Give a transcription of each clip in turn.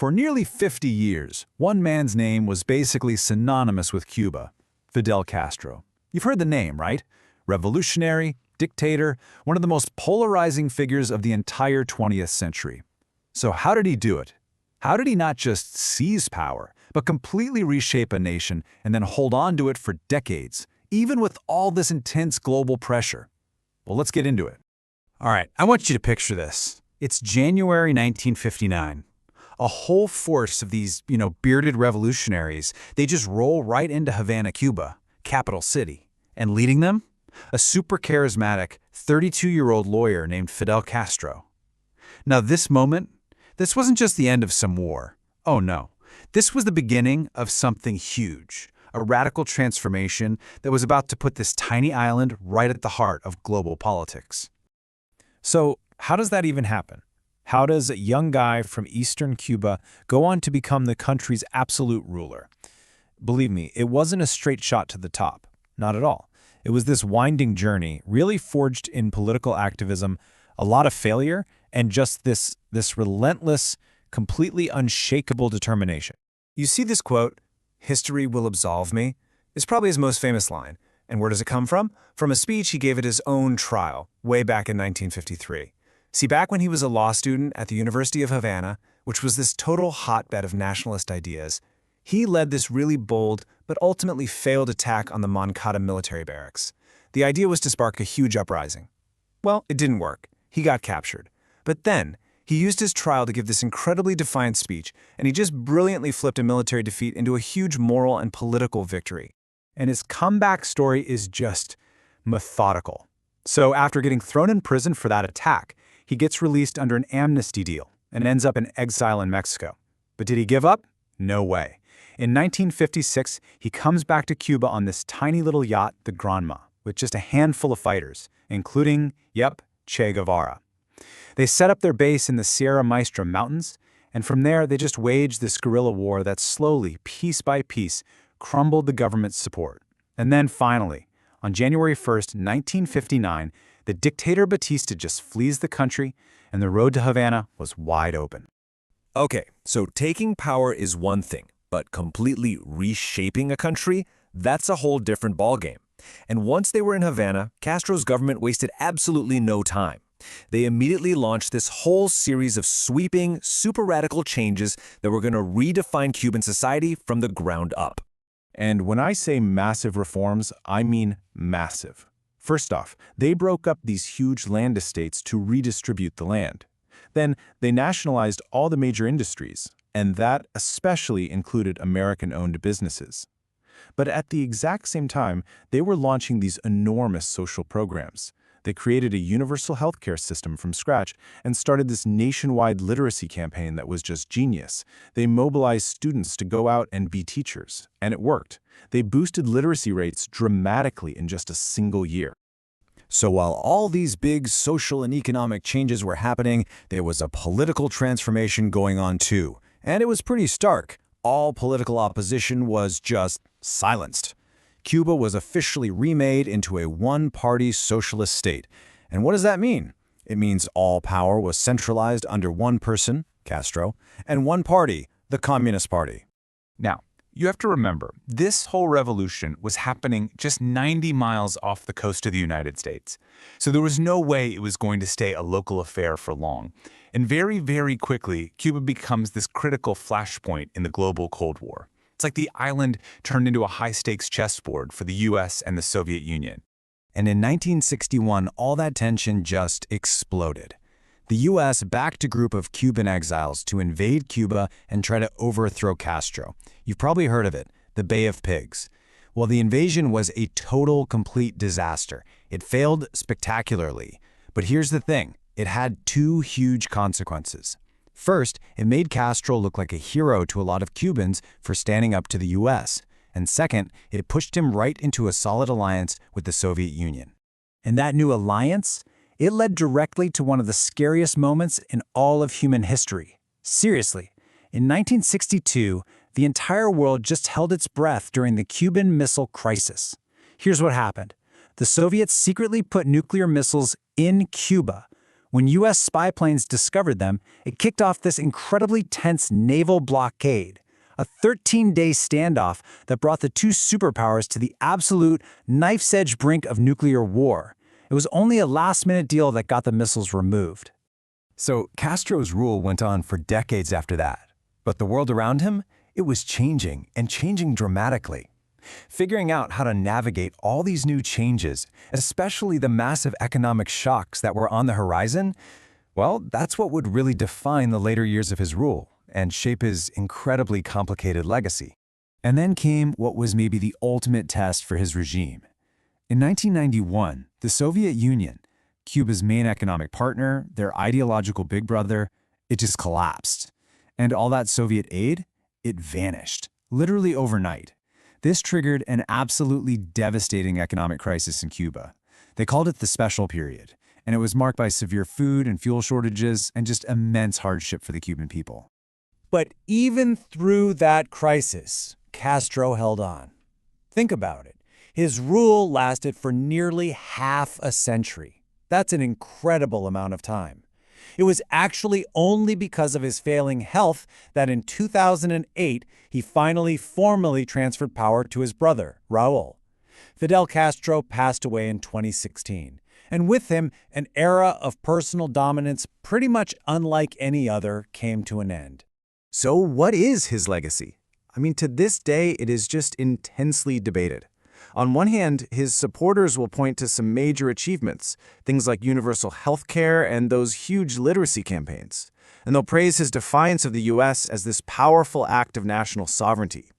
For nearly 50 years, one man's name was basically synonymous with Cuba, Fidel Castro. You've heard the name, right? Revolutionary, dictator, one of the most polarizing figures of the entire 20th century. So how did he do it? How did he not just seize power, but completely reshape a nation and then hold on to it for decades, even with all this intense global pressure? Well, let's get into it. All right, I want you to picture this. It's January 1959. A whole force of these, bearded revolutionaries, they just roll right into Havana, Cuba, capital city. And leading them? A super charismatic 32-year-old lawyer named Fidel Castro. Now this wasn't just the end of some war. Oh no. This was the beginning of something huge, a radical transformation that was about to put this tiny island right at the heart of global politics. So, how does that even happen? How does a young guy from eastern Cuba go on to become the country's absolute ruler? Believe me, it wasn't a straight shot to the top. Not at all. It was this winding journey, really forged in political activism, a lot of failure, and just this relentless, completely unshakable determination. You see this quote, "History will absolve me," is probably his most famous line. And where does it come from? From a speech he gave at his own trial, way back in 1953. See, back when he was a law student at the University of Havana, which was this total hotbed of nationalist ideas, he led this really bold but ultimately failed attack on the Moncada military barracks. The idea was to spark a huge uprising. Well, it didn't work. He got captured. But then, he used his trial to give this incredibly defiant speech, and he just brilliantly flipped a military defeat into a huge moral and political victory. And his comeback story is just methodical. So after getting thrown in prison for that attack, he gets released under an amnesty deal and ends up in exile in Mexico. But did he give up? No way. In 1956, he comes back to Cuba on this tiny little yacht, the Granma, with just a handful of fighters, including, Che Guevara. They set up their base in the Sierra Maestra mountains, and from there they just waged this guerrilla war that slowly, piece by piece, crumbled the government's support. And then finally, on January 1st, 1959, the dictator Batista just flees the country, and the road to Havana was wide open. Okay, so taking power is one thing, but completely reshaping a country, that's a whole different ballgame. And once they were in Havana, Castro's government wasted absolutely no time. They immediately launched this whole series of sweeping, super radical changes that were going to redefine Cuban society from the ground up. And when I say massive reforms, I mean massive. First off, they broke up these huge land estates to redistribute the land. Then they nationalized all the major industries, and that especially included American-owned businesses. But at the exact same time, they were launching these enormous social programs. They created a universal healthcare system from scratch and started this nationwide literacy campaign that was just genius. They mobilized students to go out and be teachers, and it worked. They boosted literacy rates dramatically in just a single year. So while all these big social and economic changes were happening, there was a political transformation going on too. And it was pretty stark. All political opposition was just silenced. Cuba was officially remade into a one-party socialist state. And what does that mean? It means all power was centralized under one person, Castro, and one party, the Communist Party. Now, you have to remember, this whole revolution was happening just 90 miles off the coast of the United States. So there was no way it was going to stay a local affair for long. And very, very quickly, Cuba becomes this critical flashpoint in the global Cold War. It's like the island turned into a high-stakes chessboard for the U.S. and the Soviet Union. And in 1961, all that tension just exploded. The U.S. backed a group of Cuban exiles to invade Cuba and try to overthrow Castro. You've probably heard of it, the Bay of Pigs. Well, the invasion was a total, complete disaster. It failed spectacularly. But here's the thing, it had two huge consequences. First, it made Castro look like a hero to a lot of Cubans for standing up to the U.S. And second, it pushed him right into a solid alliance with the Soviet Union. And that new alliance, it led directly to one of the scariest moments in all of human history. Seriously, in 1962, the entire world just held its breath during the Cuban Missile Crisis. Here's what happened. The Soviets secretly put nuclear missiles in Cuba, When U.S. spy planes discovered them, it kicked off this incredibly tense naval blockade, a 13-day standoff that brought the two superpowers to the absolute knife's-edge brink of nuclear war. It was only a last-minute deal that got the missiles removed. So Castro's rule went on for decades after that. But the world around him, it was changing, and changing dramatically. Figuring out how to navigate all these new changes, especially the massive economic shocks that were on the horizon, well, that's what would really define the later years of his rule and shape his incredibly complicated legacy. And then came what was maybe the ultimate test for his regime. In 1991, the Soviet Union, Cuba's main economic partner, their ideological big brother, it just collapsed. And all that Soviet aid, it vanished, literally overnight. This triggered an absolutely devastating economic crisis in Cuba. They called it the Special Period, and it was marked by severe food and fuel shortages and just immense hardship for the Cuban people. But even through that crisis, Castro held on. Think about it. His rule lasted for nearly half a century. That's an incredible amount of time. It was actually only because of his failing health that in 2008, he finally formally transferred power to his brother, Raul. Fidel Castro passed away in 2016, and with him, an era of personal dominance pretty much unlike any other came to an end. So what is his legacy? I mean, to this day, it is just intensely debated. On one hand, his supporters will point to some major achievements, things like universal health care and those huge literacy campaigns. And they'll praise his defiance of the U.S. as this powerful act of national sovereignty.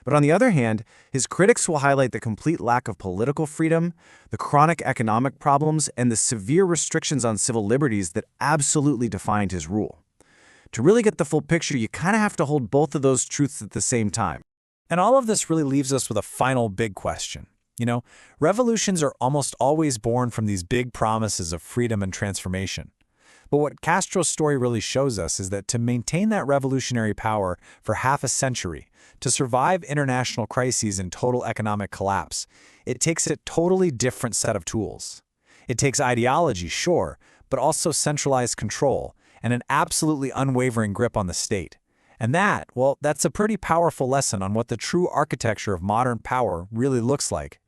But on the other hand, his critics will highlight the complete lack of political freedom, the chronic economic problems, and the severe restrictions on civil liberties that absolutely defined his rule. To really get the full picture, you kind of have to hold both of those truths at the same time. And all of this really leaves us with a final big question. You know, revolutions are almost always born from these big promises of freedom and transformation. But what Castro's story really shows us is that to maintain that revolutionary power for half a century, to survive international crises and total economic collapse, it takes a totally different set of tools. It takes ideology, sure, but also centralized control and an absolutely unwavering grip on the state. And that, well, that's a pretty powerful lesson on what the true architecture of modern power really looks like.